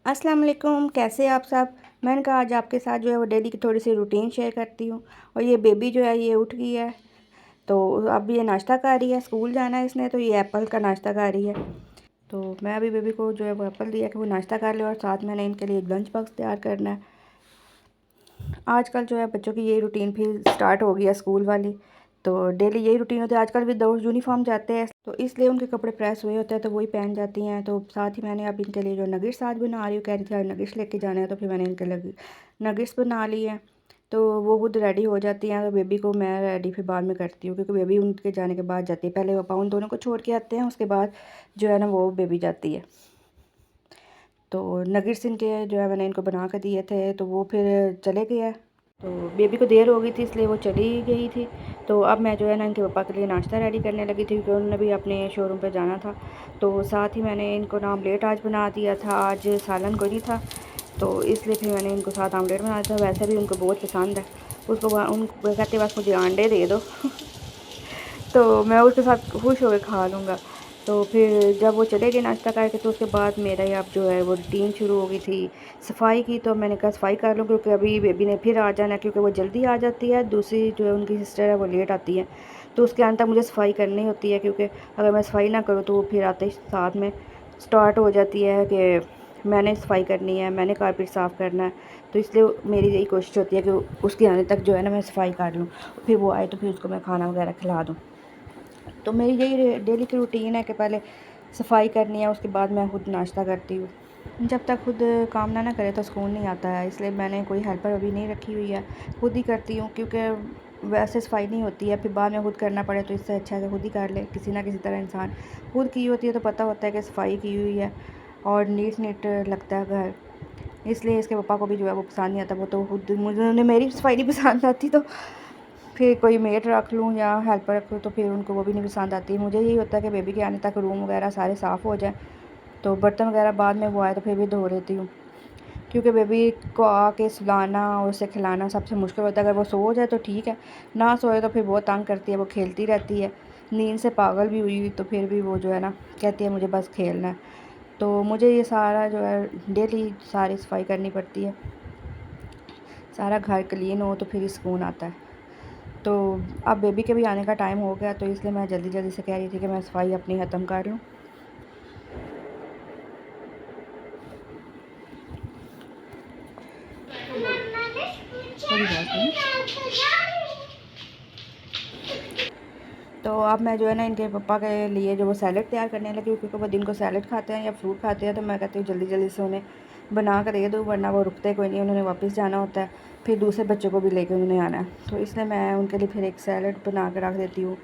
अस्सलाम वालेकुम, कैसे आप सब। मैंने कहा आज आपके साथ जो है वो डेली की थोड़ी सी रूटीन शेयर करती हूँ। और ये बेबी जो है ये उठ गई है, तो अब ये नाश्ता कर रही है। स्कूल जाना है इसने, तो ये एप्पल का नाश्ता कर रही है। तो मैं अभी बेबी को जो है वो एप्पल दिया कि वो नाश्ता कर ले, और साथ मैंने इनके लिए लंच बॉक्स तैयार करना है। आजकल जो है बच्चों की यही रूटीन फिर स्टार्ट हो गई है, स्कूल वाली। तो डेली यही रूटीन होती है। आजकल भी दो यूनिफॉर्म जाते हैं, तो इसलिए उनके कपड़े प्रेस हुए होते हैं, तो वही पहन जाती हैं। तो साथ ही मैंने अब इनके लिए जो नगिट्स आज बना रही हूँ, कह रही थी आज नगिट्स लेके जाना है, तो फिर मैंने इनके लिए नगिट्स बना ली हैं। तो वो खुद रेडी हो जाती हैं, तो बेबी को मैं रेडी फिर बाद में करती हूँ, क्योंकि बेबी उनके जाने के बाद जाती है। पहले पापा उन दोनों को छोड़ के आते हैं, उसके बाद जो है ना वो बेबी जाती है। तो नगिट्स इनके जो है मैंने इनको बना कर दिए थे, तो वो फिर चले गए हैं। तो बेबी को देर हो गई थी, इसलिए वो चली गई थी। तो अब मैं जो है ना इनके पापा के लिए नाश्ता रेडी करने लगी थी, क्योंकि उन्होंने भी अपने शोरूम पे जाना था। तो साथ ही मैंने इनको ना आमलेट आज बना दिया था, आज सालन कोई नहीं था, तो इसलिए फिर मैंने इनको साथ आमलेट बना दिया था। वैसे भी उनको बहुत पसंद है, उसको उनको कहते बस मुझे अंडे दे दो तो मैं उसके साथ खुश होकर खा लूँगा। तो फिर जब वो चले गए नाश्ता करके, तो उसके बाद मेरा ही अब जो है वो रूटीन शुरू हो गई थी सफाई की। तो मैंने कहा सफाई कर लूँ, क्योंकि अभी बेबी ने फिर आ जाना, क्योंकि वो जल्दी आ जाती है। दूसरी जो है उनकी सिस्टर है वो लेट आती है, तो उसके आने तक मुझे सफाई करनी होती है, क्योंकि अगर मैं सफाई ना करूँ तो वो फिर आते ही साथ में स्टार्ट हो जाती है कि मैंने सफाई करनी है, मैंने कारपेट साफ़ करना है। तो इसलिए मेरी यही कोशिश होती है कि उसके आने तक जो है ना मैं सफाई कर लूँ, फिर वो आए तो फिर उसको मैं खाना वगैरह खिला दूँ। तो मेरी यही डेली की रूटीन है कि पहले सफाई करनी है, उसके बाद मैं खुद नाश्ता करती हूँ। जब तक खुद काम ना करे तो सुकून नहीं आता है, इसलिए मैंने कोई हेल्पर अभी नहीं रखी हुई है, खुद ही करती हूँ। क्योंकि वैसे सफाई नहीं होती है, फिर बाद में खुद करना पड़े, तो इससे अच्छा है कि खुद ही कर ले। किसी ना किसी तरह इंसान खुद की होती है तो पता होता है कि सफाई की हुई है और नीट नीट लगता है घर। इसलिए इसके पापा को भी जो है वो पसंद नहीं आता, वो तो खुद मुझे मेरी सफाई नहीं पसंद आती, तो फिर कोई मेड रख लूँ या हेल्पर रख लूँ, तो फिर उनको वो भी नहीं पसंद आती। मुझे यही होता है कि बेबी के आने तक रूम वगैरह सारे साफ़ हो जाए, तो बर्तन वगैरह बाद में वो आए तो फिर भी धो लेती हूँ। क्योंकि बेबी को आके सुलाना और उसे खिलाना सबसे मुश्किल होता है। अगर वो सो जाए तो ठीक है, ना सोए तो फिर बहुत तंग करती है, वो खेलती रहती है। नींद से पागल भी हुई तो फिर भी वो जो है ना कहती है मुझे बस खेलना है। तो मुझे ये सारा जो है डेली सारी सफाई करनी पड़ती है, सारा घर क्लीन हो तो फिर ही सुकून आता है। तो अब बेबी के भी आने का टाइम हो गया, तो इसलिए मैं जल्दी जल्दी से कह रही थी कि मैं सफाई अपनी ख़त्म कर लूँ। तो अब मैं जो है ना इनके पापा के लिए जो वो सैलड तैयार करने लगी, क्योंकि वो दिन को सैलड खाते हैं या फ्रूट खाते हैं। तो मैं कहती हूँ जल्दी जल्दी से उन्हें बना कर दे दूँ, वरना वो रुकते कोई नहीं, उन्होंने वापस जाना होता है, फिर दूसरे बच्चों को भी लेकर उन्हें आना है। तो इसलिए मैं उनके लिए फिर एक सैलड बना कर रख देती हूँ।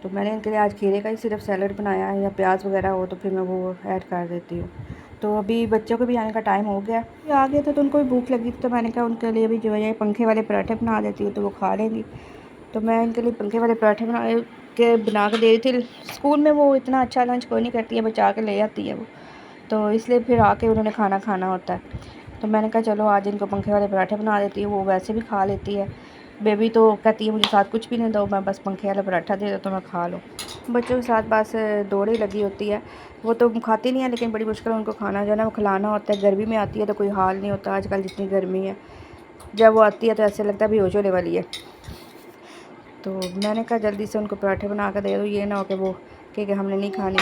तो मैंने इनके लिए आज खीरे का ही सिर्फ सैलड बनाया है, या प्याज वगैरह हो तो फिर मैं वो ऐड कर देती हूँ। तो अभी बच्चों को भी आने का टाइम हो गया, ये आ गए थे तो उनको भी भूख लगी थी, तो मैंने कहा उनके लिए भी जो है पंखे वाले पराठे बना देती हूँ, तो वो खा लेंगी। तो मैं इनके लिए पंखे वाले पराठे बना के दे रही थी। स्कूल में वो इतना अच्छा लंच कोई नहीं करती है, बचा के ले आती है वो, तो इसलिए फिर आके उन्होंने खाना खाना होता है। तो मैंने कहा चलो आज इनको पंखे वाले पराठे बना देती हूँ, वो वैसे भी खा लेती है। बेबी तो कहती है मुझे साथ कुछ भी नहीं दो, मैं बस पंखे वाला पराठा दे दो तो मैं खा लूँ। बच्चों के साथ बस दौड़ ही लगी होती है, वो तो खाती नहीं है, लेकिन बड़ी मुश्किल उनको खाना जो है ना वो खिलाना होता है। गर्मी में आती है तो कोई हाल नहीं होता, आजकल जितनी गर्मी है, जब वो आती है तो ऐसे लगता है बेहोश होने वाली है। तो मैंने कहा जल्दी से उनको पराठे बना कर दे दो, ये ना हो कि वो कि हमने नहीं खानी।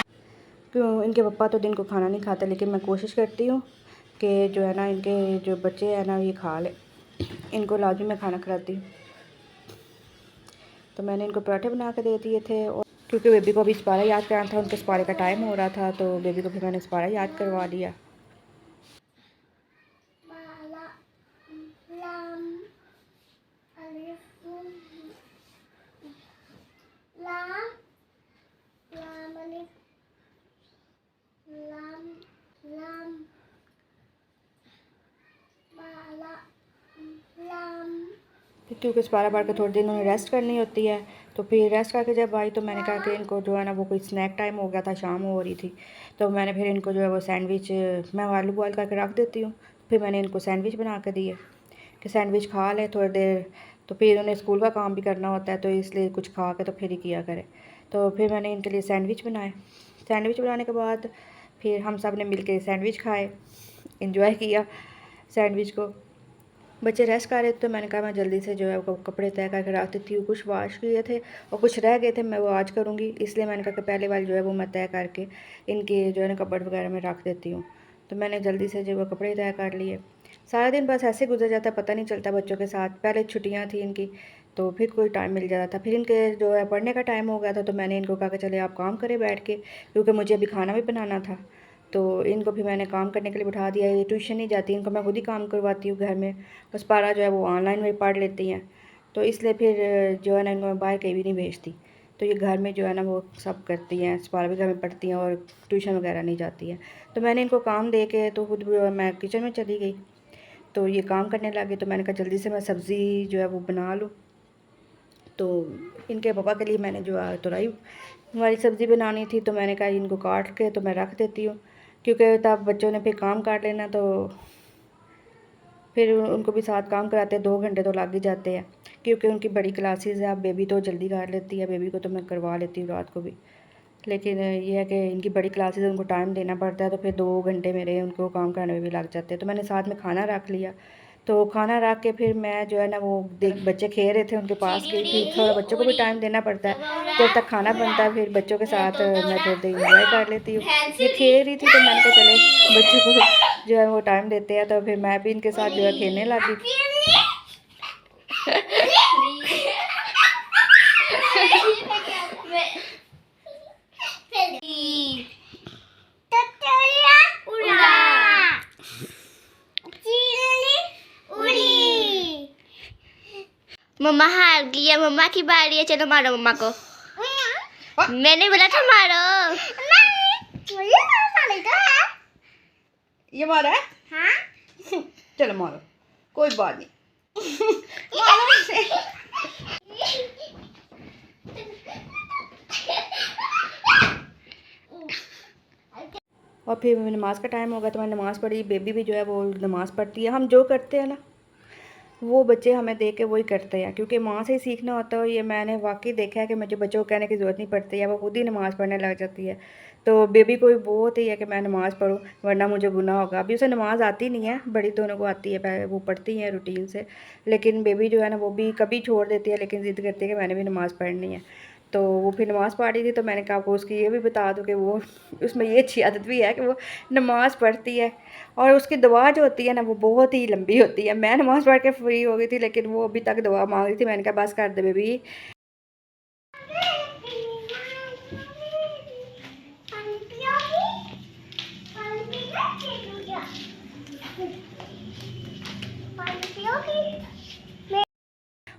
क्यों इनके पापा तो दिन को खाना नहीं खाते, लेकिन मैं कोशिश करती हूँ कि जो है ना इनके जो बच्चे हैं ना ये खा ले, इनको लाजमी मैं खाना खिलाती हूँ। तो मैंने इनको पराठे बना के दे दिए थे, और क्योंकि बेबी को अभी स्पारा याद कराना था, उनके स्पारे का टाइम हो रहा था, तो बेबी को फिर मैंने स्पारा याद करवा दिया। क्योंकि स्पारा पढ़ के थोड़ी देर उन्हें रेस्ट करनी होती है, तो फिर रेस्ट करके जब आई तो मैंने कहा कि इनको जो है ना वो कोई स्नैक टाइम हो गया था, शाम हो रही थी, तो मैंने फिर इनको जो है वो सैंडविच मैं आलू बॉयल करके रख देती हूँ, फिर मैंने इनको सैंडविच बना कर दिए कि सैंडविच खा लें थोड़ी देर। तो फिर उन्हें स्कूल का काम भी करना होता है, तो इसलिए कुछ खा के तो फिर ही किया करें। तो फिर मैंने इनके लिए सैंडविच बनाए। सैंडविच बनाने के बाद फिर हम सब ने मिल के सैंडविच खाए, इंजॉय किया सैंडविच को। बच्चे रेस्ट कर रहे थे तो मैंने कहा मैं जल्दी से जो है वो कपड़े तय करके रख देती हूँ। कुछ वॉश किए थे और कुछ रह गए थे, मैं वो आज करूँगी, इसलिए मैंने कहा कि पहले वाले जो है वो मैं तय करके इनके जो है ना कपड़ वगैरह में रख देती हूँ। तो मैंने जल्दी से जो वो कपड़े तय कर लिए। सारा दिन बस ऐसे गुजर जाता, पता नहीं चलता बच्चों के साथ। पहले छुट्टियाँ थी इनकी तो फिर कोई टाइम मिल जाता था, फिर इनके जो है पढ़ने का टाइम हो गया था तो मैंने इनको कहा कि चले आप काम करें बैठ के, क्योंकि मुझे अभी खाना भी बनाना था। तो इनको भी मैंने काम करने के लिए बिठा दिया। ये ट्यूशन नहीं जाती, इनको मैं खुद ही काम करवाती हूँ घर में। बस पारा जो है वो ऑनलाइन में पढ़ लेती हैं, तो इसलिए फिर जो है ना इनको मैं बाहर कहीं भी नहीं भेजती। तो ये घर में जो है ना वो सब करती हैं, सपारा भी घर में पढ़ती हैं और ट्यूशन वगैरह नहीं जाती हैं। तो मैंने इनको काम दे के तो खुद मैं किचन में चली गई, तो ये काम करने लगे। तो मैंने कहा जल्दी से मैं सब्ज़ी जो है वो बना लूँ। तो इनके पापा के लिए मैंने जो है तुरई वाली सब्ज़ी बनानी थी, तो मैंने कहा इनको काट के तो मैं रख देती हूँ, क्योंकि तब बच्चों ने फिर काम काट लेना, तो फिर उनको भी साथ काम कराते 2 घंटे तो लग ही जाते हैं, क्योंकि उनकी बड़ी क्लासेस है। अब बेबी तो जल्दी कर लेती है, बेबी को तो मैं करवा लेती हूँ रात को भी, लेकिन ये है कि इनकी बड़ी क्लासेस है, उनको टाइम देना पड़ता है, तो फिर 2 घंटे मेरे उनको काम करने में भी लग जाते हैं। तो मैंने साथ में खाना रख लिया। तो खाना रख के फिर मैं जो है ना वो देख बच्चे खेल रहे थे उनके पास गई, फिर थोड़ा बच्चों को भी टाइम देना पड़ता है। जब तक खाना बनता है फिर बच्चों के साथ मैं थोड़ी देर इंजॉय कर लेती हूँ। ये खेल रही थी तो मैंने कहा चले बच्चों को जो है वो टाइम देते हैं, तो फिर मैं भी इनके साथ जो है खेलने लगी। मम्मा हार गई है, मम्मा की बारी है, चलो मारो मम्मा को। मैंने बोला था मारो। ये मारा है? हाँ? चलो मारो, कोई बात नहीं। और फिर नमाज़ का टाइम होगा तो मैं नमाज़ पढ़ी। बेबी भी जो है वो नमाज़ पढ़ती है। हम जो करते हैं ना वो बच्चे हमें देख के वही करते हैं, क्योंकि माँ से ही सीखना होता है। ये मैंने वाकई देखा है कि मुझे बच्चों को कहने की ज़रूरत नहीं पड़ती है, वो खुद ही नमाज़ पढ़ने लग जाती है। तो बेबी को भी बहुत ही है कि मैं नमाज़ पढ़ूँ वरना मुझे गुनाह होगा। अभी उसे नमाज़ आती नहीं है, बड़ी दोनों को आती है, वो पढ़ती हैं रूटीन से। लेकिन बेबी जो है ना वो भी कभी छोड़ देती है, लेकिन ज़िद करती है कि मैंने भी नमाज़ पढ़नी है। तो वो फिर नमाज़ पढ़ रही थी, तो मैंने कहा आपको उसकी ये भी बता दूँ कि वो उसमें ये अच्छी आदत भी है कि वो नमाज़ पढ़ती है, और उसकी दुआ जो होती है ना वो बहुत ही लंबी होती है। मैं नमाज़ पढ़ के फ्री हो गई थी, लेकिन वो अभी तक दुआ मांग रही थी। मैंने कहा बस कर दे बेबी।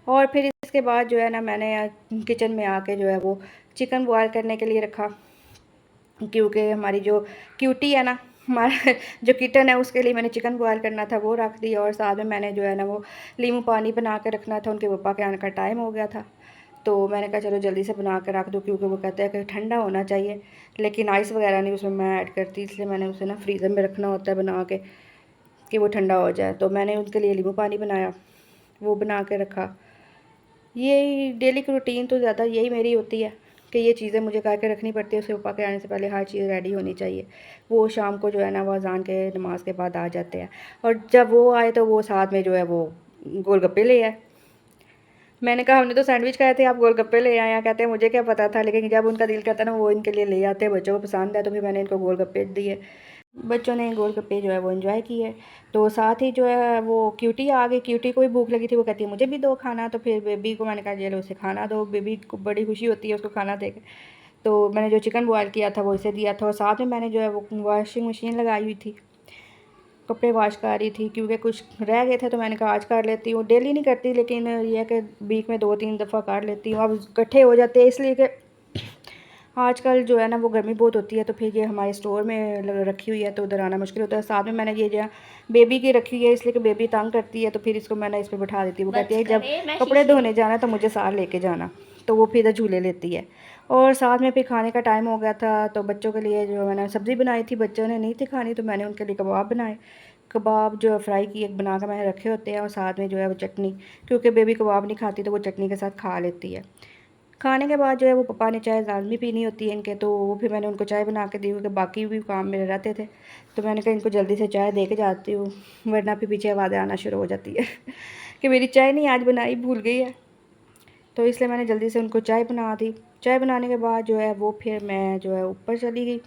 और फिर इसके बाद जो है ना मैंने किचन में आके जो है वो चिकन बॉयल करने के लिए रखा, क्योंकि हमारी जो क्यूटी है ना, हमारा जो किटन है उसके लिए मैंने चिकन बॉयल करना था वो रख दिया। और साथ में मैंने जो है ना वो नींबू पानी बना के रखना था, उनके पापा के आने का टाइम हो गया था। तो मैंने कहा चलो जल्दी से बना के रख दूँ, क्योंकि वो कहते हैं कि ठंडा होना चाहिए, लेकिन आइस वगैरह नहीं उसमें मैं ऐड करती, इसलिए मैंने उसे ना फ्रीज़र में रखना होता है बना के कि वो ठंडा हो जाए। तो मैंने उनके लिए नींबू पानी बनाया, वो बना के रखा। ये डेली की रूटीन तो ज़्यादा यही मेरी होती है कि ये चीज़ें मुझे करके रखनी पड़ती है। उसके पापा के आने से पहले हर चीज़ रेडी होनी चाहिए। वो शाम को जो है ना वो अज़ान के नमाज के बाद आ जाते हैं, और जब वो आए तो वो साथ में जो है वो गोलगप्पे ले आए। मैंने कहा हमने तो सैंडविच खाए थे, आप गोलगप्पे ले आए हैं। कहते हैं मुझे क्या पता था, लेकिन जब उनका दिल करता है ना वो इनके लिए ले आते हैं, बच्चों को पसंद है, तो फिर मैंने इनको गोलगप्पे दिए। बच्चों ने गोलगप्पे जो है वो एंजॉय किए। तो साथ ही जो है वो क्यूटी आ गई, क्यूटी को भी भूख लगी थी, वो कहती है मुझे भी दो खाना। तो फिर बेबी को मैंने कहा चलो उसे खाना दो, बेबी को बड़ी खुशी होती है उसको खाना दे के। तो मैंने जो चिकन बॉयल किया था वो इसे दिया था, और साथ में मैंने जो है वो वॉशिंग मशीन लगाई हुई थी, कपड़े वॉश कर रही थी, क्योंकि कुछ रह गए थे तो मैंने कहा आज कर लेती हूँ। डेली नहीं करती, लेकिन ये है कि वीक में 2-3 दफ़ा कर लेती हूँ। अब इकट्ठे हो जाते हैं, इसलिए कि आजकल जो है ना वो गर्मी बहुत होती है, तो फिर ये हमारे स्टोर में रखी हुई है तो उधर आना मुश्किल होता है। साथ में मैंने ये जो बेबी की रखी हुई है, इसलिए कि बेबी तंग करती है, तो फिर इसको मैंने इस पर बैठा देती हूँ। वो कहती है जब कपड़े धोने जाना तो मुझे साथ लेके जाना, तो वो फिर इधर झूले लेती है। और साथ में फिर खाने का टाइम हो गया था, तो बच्चों के लिए जो मैंने सब्ज़ी बनाई थी, बच्चों ने नहीं थी खानी, तो मैंने उनके लिए कबाब बनाए। कबाब जो फ्राई किए बना कर मैंने रखे होते हैं, और साथ में जो है वो चटनी, क्योंकि बेबी कबाब नहीं खाती तो वो चटनी के साथ खा लेती है। खाने के बाद जो है वो पापा ने चाय लाजमी पीनी होती है इनके, तो वो फिर मैंने उनको चाय बना के दी क्योंकि बाकी भी काम मेरे रहते थे। तो मैंने कहा इनको जल्दी से चाय दे के जाती हूँ, वरना फिर पीछे आवाज़ें आना शुरू हो जाती है कि मेरी चाय नहीं आज बनाई, भूल गई है। तो इसलिए मैंने जल्दी से उनको चाय बना दी। चाय बनाने के बाद जो है वो फिर मैं जो है ऊपर चली गई।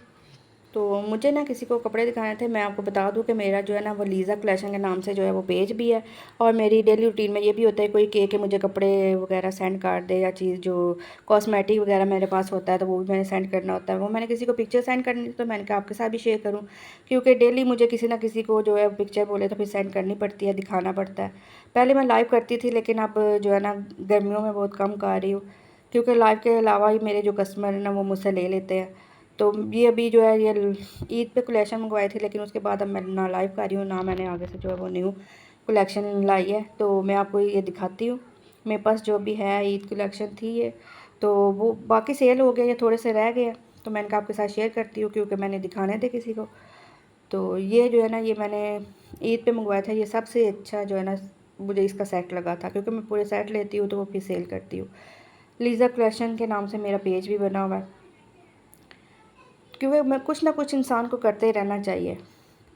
तो मुझे ना किसी को कपड़े दिखाने थे। मैं आपको बता दूं कि मेरा जो है ना वो लीज़ा कलेक्शन के नाम से जो है वो पेज भी है, और मेरी डेली रूटीन में ये भी होता है कोई कहे कि मुझे कपड़े वगैरह सेंड कर दे, या चीज़ जो कॉस्मेटिक वगैरह मेरे पास होता है तो वो भी मैंने सेंड करना होता है। वो मैंने किसी को पिक्चर सेंड करनी थी तो मैंने कहा आपके साथ भी शेयर करूँ, क्योंकि डेली मुझे किसी ना किसी को जो है पिक्चर बोले तो फिर सेंड करनी पड़ती है, दिखाना पड़ता है। पहले मैं लाइव करती थी, लेकिन अब जो है ना गर्मियों में बहुत कम कर रही हूँ, क्योंकि लाइव के अलावा ही मेरे जो कस्टमर हैं ना वो मुझसे ले लेते हैं। तो ये अभी जो है ये ईद पे कलेक्शन मंगवाई थी, लेकिन उसके बाद अब मैं ना लाइव कर रही हूँ, ना मैंने आगे से जो है वो न्यू कलेक्शन लाई है। तो मैं आपको ये दिखाती हूँ। मेरे पास जो भी है ईद कलेक्शन थी ये, तो वो बाकी सेल हो गया, ये थोड़े से रह गए, तो मैंने कहा आपके साथ शेयर करती हूँ क्योंकि मैंने दिखाने थे किसी को। तो ये जो है ना ये मैंने ईद पे मंगवाया था। ये सबसे अच्छा जो है ना मुझे इसका सेट लगा था, क्योंकि मैं पूरे सेट लेती हूँ तो वो फिर सेल करती हूँ। लीज़ा कलेक्शन के नाम से मेरा पेज भी बना हुआ है, क्योंकि मैं कुछ ना कुछ इंसान को करते ही रहना चाहिए।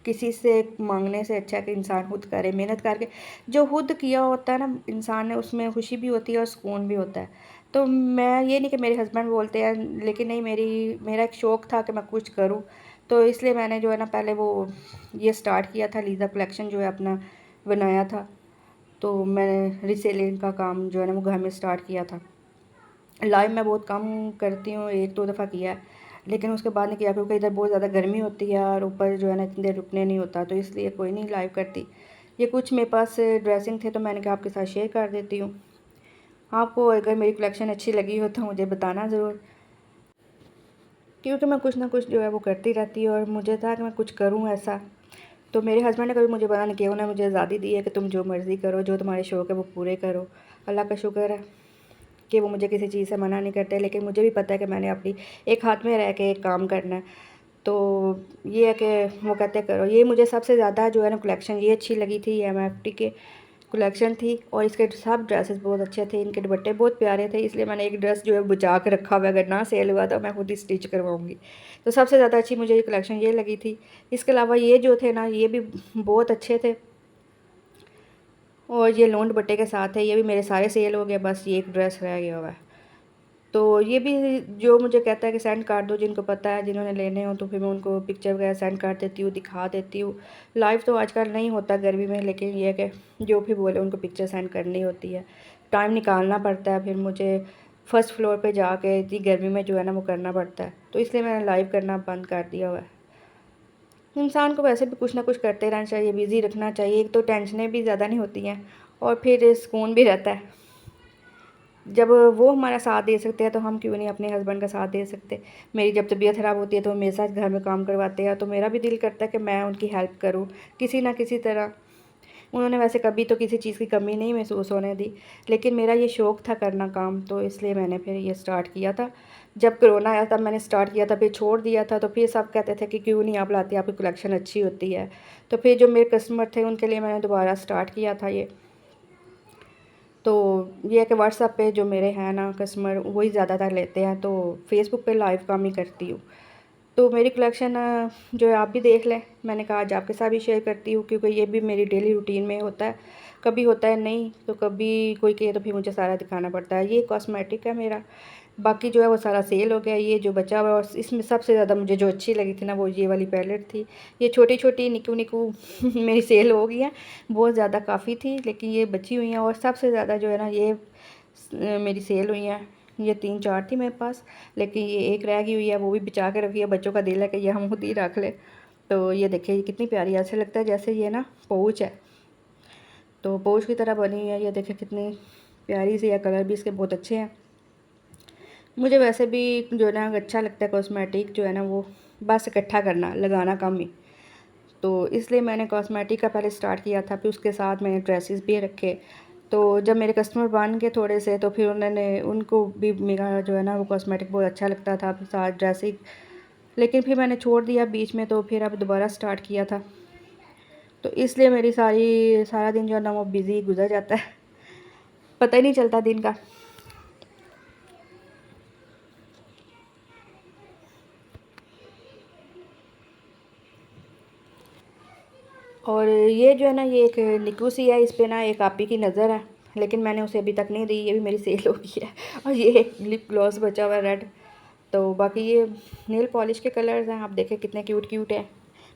किसी से मांगने से अच्छा है कि इंसान खुद करे, मेहनत करके जो खुद किया होता है ना इंसान ने, उसमें खुशी भी होती है और सुकून भी होता है। तो मैं ये नहीं कि मेरे हस्बैंड बोलते हैं, लेकिन नहीं, मेरा एक शौक़ था कि मैं कुछ करूं, तो इसलिए मैंने जो है ना पहले वो ये स्टार्ट किया था, लीज़ा कलेक्शन जो है अपना बनाया था। तो मैंने रीसेलिंग का काम जो है ना वो घर में स्टार्ट किया था। लाइव मैं बहुत कम करती हूँ, 1-2 दफ़ा किया है, लेकिन उसके बाद नहीं किया क्योंकि इधर बहुत ज़्यादा गर्मी होती है और ऊपर जो है ना इतनी देर रुकने नहीं होता, तो इसलिए कोई नहीं लाइव करती। ये कुछ मेरे पास ड्रेसिंग थे तो मैंने कहा आपके साथ शेयर कर देती हूँ। आपको अगर मेरी कलेक्शन अच्छी लगी हो तो मुझे बताना ज़रूर, क्योंकि मैं कुछ ना कुछ जो है वो करती रहती हूँ और मुझे था कि मैं कुछ करूँ ऐसा। तो मेरे हस्बैंड ने कभी मुझे मना नहीं किया, उन्होंने मुझे आज़ादी दी है कि तुम जो मर्ज़ी करो, जो तुम्हारे शौक़ है वो पूरे करो। अल्लाह का शुक्र है कि वो मुझे किसी चीज़ से मना नहीं करते, लेकिन मुझे भी पता है कि मैंने अपनी एक हाथ में रह के एक काम करना है। तो ये है कि वो कहते करो। ये मुझे सबसे ज़्यादा जो है ना कलेक्शन ये अच्छी लगी थी, MFT के कलेक्शन थी, और इसके सब ड्रेसेस बहुत अच्छे थे, इनके दुपट्टे बहुत प्यारे थे, इसलिए मैंने एक ड्रेस जो है बचा के रखा हुआ है, अगर ना सेल हुआ तो मैं खुद ही स्टिच करवाऊँगी। तो सबसे ज़्यादा अच्छी मुझे ये कलेक्शन ये लगी थी। इसके अलावा ये जो थे ना ये भी बहुत अच्छे थे, और ये लोन दुपट्टे के साथ है, ये भी मेरे सारे सेल हो गए, बस ये एक ड्रेस रह गया हुआ है। तो ये भी जो मुझे कहता है कि सेंड कर दो, जिनको पता है जिन्होंने लेने हो, तो फिर मैं उनको पिक्चर वगैरह सेंड कर देती हूँ, दिखा देती हूँ। लाइव तो आजकल नहीं होता गर्मी में, लेकिन ये है कि जो भी बोले उनको पिक्चर सेंड करनी होती है, टाइम निकालना पड़ता है, फिर मुझे फर्स्ट फ्लोर पे जाके इतनी गर्मी में जो है ना वो करना पड़ता है, तो इसलिए मैंने लाइव करना बंद कर दिया हुआ है। इंसान को वैसे भी कुछ ना कुछ करते रहना चाहिए, बिज़ी रखना चाहिए, एक तो टेंशनें भी ज़्यादा नहीं होती हैं और फिर सुकून भी रहता है। जब वो हमारा साथ दे सकते हैं तो हम क्यों नहीं अपने हस्बैंड का साथ दे सकते। मेरी जब तबीयत ख़राब होती है तो वो मेरे साथ घर में काम करवाते हैं, तो मेरा भी दिल करता है कि मैं उनकी हेल्प करूं किसी ना किसी तरह। उन्होंने वैसे कभी तो किसी चीज़ की कमी नहीं महसूस होने दी, लेकिन मेरा ये शौक़ था करना काम, तो इसलिए मैंने फिर ये स्टार्ट किया था। जब कोरोना आया तब मैंने स्टार्ट किया था, फिर छोड़ दिया था, तो फिर सब कहते थे कि क्यों नहीं आप लाती, आपकी कलेक्शन अच्छी होती है। तो फिर जो मेरे कस्टमर थे उनके लिए मैंने दोबारा स्टार्ट किया था ये। तो ये है कि व्हाट्सएप पे जो मेरे हैं ना कस्टमर वही ज़्यादातर लेते हैं, तो फेसबुक पे लाइव काम ही करती हूँ। तो मेरी कलेक्शन जो है आप भी देख लें, मैंने कहा आज आपके साथ भी शेयर करती हूँ, क्योंकि ये भी मेरी डेली रूटीन में होता है। कभी होता है नहीं, तो कभी कोई कहे तो फिर मुझे सारा दिखाना पड़ता है। ये कॉस्मेटिक है मेरा, बाकी जो है वो सारा सेल हो गया। ये जो बचा हुआ है, और इसमें सबसे ज़्यादा मुझे जो अच्छी लगी थी ना वो ये वाली पैलेट थी। ये छोटी छोटी निकू निकू मेरी सेल हो गई है, बहुत ज़्यादा काफ़ी थी, लेकिन ये बची हुई हैं, और सबसे ज़्यादा जो है ना ये मेरी सेल हुई हैं। ये 3-4 थी मेरे पास, लेकिन ये एक रह गई हुई है, वो भी बचा के रखी है। बच्चों का दिल है कि ये हम खुद ही रख लें। तो ये देखिए ये कितनी प्यारी, ऐसे लगता है जैसे ये ना पाउच है, तो पाउच की तरह बनी हुई है। ये देखिए कितनी प्यारी सी है, कलर भी इसके बहुत अच्छे हैं। मुझे वैसे भी जो है ना अच्छा लगता है कॉस्मेटिक जो है ना वो बस इकट्ठा करना, लगाना कम ही। तो इसलिए मैंने कॉस्मेटिक का पहले स्टार्ट किया था, फिर उसके साथ मैंने ड्रेसेस भी रखे। तो जब मेरे कस्टमर बन गए थोड़े से, तो फिर उनको भी मेरा जो है ना वो कॉस्मेटिक बहुत अच्छा लगता था, फिर साथ ड्रेसिंग। लेकिन फिर मैंने छोड़ दिया बीच में, तो फिर अब दोबारा स्टार्ट किया था। तो इसलिए मेरी सारा दिन जो है ना वो बिज़ी गुजर जाता है, पता ही नहीं चलता दिन का। और ये जो है ना, ये एक निक्कू सी है, इस पे ना एक आपी की नज़र है, लेकिन मैंने उसे अभी तक नहीं दी, ये भी मेरी सेल हो गई है। और ये एक लिप ग्लॉस बचा हुआ है रेड। तो बाकी ये नेल पॉलिश के कलर्स हैं, आप देखें कितने क्यूट क्यूट हैं,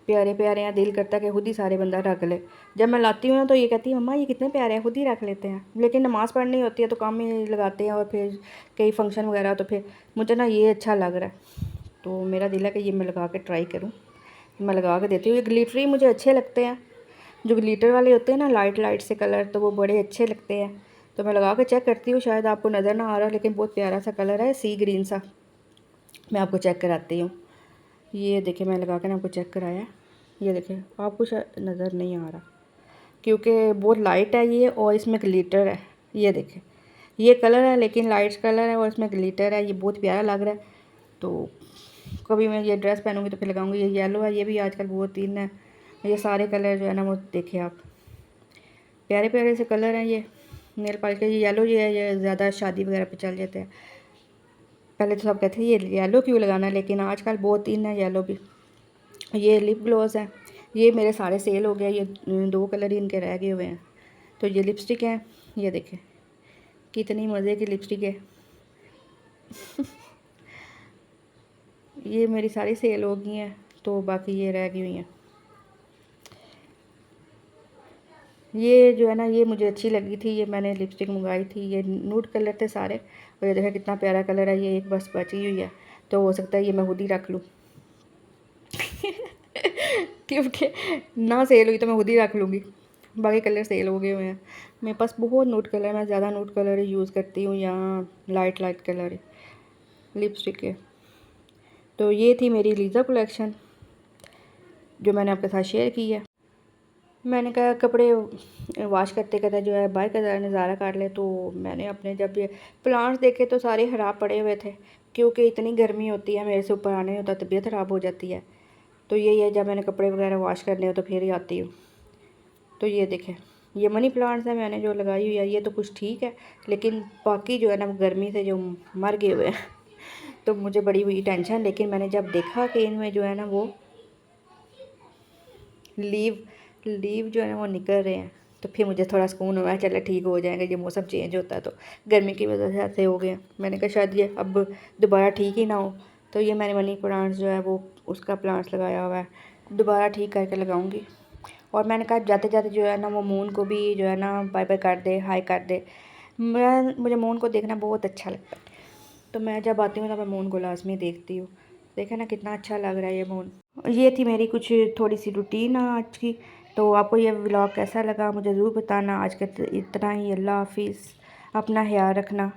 प्यारे प्यारे हैं। दिल करता है कि खुद ही सारे बंदा रख ले। जब मैं लाती हूँ तो ये कहती है मम्मा ये कितने प्यारे हैं, खुद ही रख लेते हैं। लेकिन नमाज़ पढ़नी होती है तो काम में लगाते हैं, और फिर कई फंक्शन वगैरह, तो फिर मुझे ना ये अच्छा लग रहा है, तो मेरा दिल है कि ये मैं लगा के ट्राई करूँ। मैं लगा के देती हूँ। ये ग्लिटरी मुझे अच्छे लगते हैं, जो ग्लिटर वाले होते हैं ना, लाइट लाइट से कलर, तो वो बड़े अच्छे लगते हैं। तो मैं लगा के चेक करती हूँ, शायद आपको नज़र ना आ रहा, लेकिन बहुत प्यारा सा कलर है, सी ग्रीन सा। मैं आपको चेक कराती हूँ। ये देखिए, मैं लगा के ना आपको चेक कराया। ये देखिए, आपको शायद नज़र नहीं आ रहा क्योंकि बहुत लाइट है ये, और इसमें ग्लिटर है। ये देखिए, ये कलर है लेकिन लाइट कलर है और इसमें ग्लिटर है। ये बहुत प्यारा लग रहा है। तो कभी मैं ये ड्रेस पहनूंगी तो फिर लगाऊंगी। ये येलो है, ये भी आजकल बहुत इन है। ये सारे कलर जो है ना, वो देखिए आप, प्यारे प्यारे से कलर हैं ये नेल पॉलिश के। ये येलो जो है, ये ज़्यादा शादी वगैरह पे चल जाते हैं। पहले तो सब कहते थे ये येलो क्यों लगाना, लेकिन आजकल बहुत इन है येलो भी। ये लिप ग्लॉस है, ये मेरे सारे सेल हो गए। ये 2 कलर ही इनके रह गए हुए हैं। तो ये लिपस्टिक है, ये देखें कितनी मज़े की लिपस्टिक है। ये मेरी सारी सेल हो गई हैं, तो बाकी ये रह गई हुई हैं। ये जो है ना, ये मुझे अच्छी लगी थी, ये मैंने लिपस्टिक मंगाई थी। ये नूड कलर थे सारे, और ये देखा कितना प्यारा कलर है। ये एक बस बची हुई है, तो हो सकता है ये मैं खुद ही रख लूँ। क्योंकि ना सेल हुई तो मैं खुद ही रख लूँगी, बाकी कलर सेल हो गए हुए हैं। मेरे पास बहुत नूड कलर, मैं ज़्यादा नूड कलर ही यूज़ करती हूँ, या लाइट लाइट कलर लिपस्टिक के। तो ये थी मेरी लीज़ा कलेक्शन जो मैंने आपके साथ शेयर की है। मैंने कहा कपड़े वॉश करते करते जो है बाहर का नज़ारा काट ले, तो मैंने अपने जब ये प्लांट्स देखे तो सारे ख़राब पड़े हुए थे, क्योंकि इतनी गर्मी होती है, मेरे से ऊपर आने होता, तबीयत ख़राब हो जाती है। तो यही है, जब मैंने कपड़े वगैरह वॉश करने हो तो फिर ही आती हूँ। तो ये देखें, ये मनी प्लांट्स है मैंने जो लगाई हुई है। ये तो कुछ ठीक है, लेकिन बाकी जो है ना, वो गर्मी से जो मर गए हुए हैं। तो मुझे बड़ी हुई टेंशन, लेकिन मैंने जब देखा कि इनमें जो है ना, वो लीव जो है ना वो निकल रहे हैं, तो फिर मुझे थोड़ा सुकून हुआ। चलो ठीक हो जाएगा, ये मौसम चेंज होता है तो गर्मी की वजह से ऐसे हो गए। मैंने कहा शायद ये अब दोबारा ठीक ही ना हो। तो ये मैंने मनी प्लांट्स जो है वो उसका प्लांट्स लगाया हुआ है, दोबारा ठीक करके लगाऊंगी। और मैंने कहा जाते जाते जो है ना, वो मून को भी जो है ना बाय बाय कर दे, हाय कर दे। मुझे मून को देखना बहुत अच्छा लगता है, तो मैं जब आती हूँ तो मैं मून को लाजमी देखती हूँ। देखे ना कितना अच्छा लग रहा है ये मून। ये थी मेरी कुछ थोड़ी सी रूटीन आज की। तो आपको ये व्लॉग कैसा लगा मुझे ज़रूर बताना। आज के इतना ही, अल्लाह हाफिज़, अपना ख्याल रखना।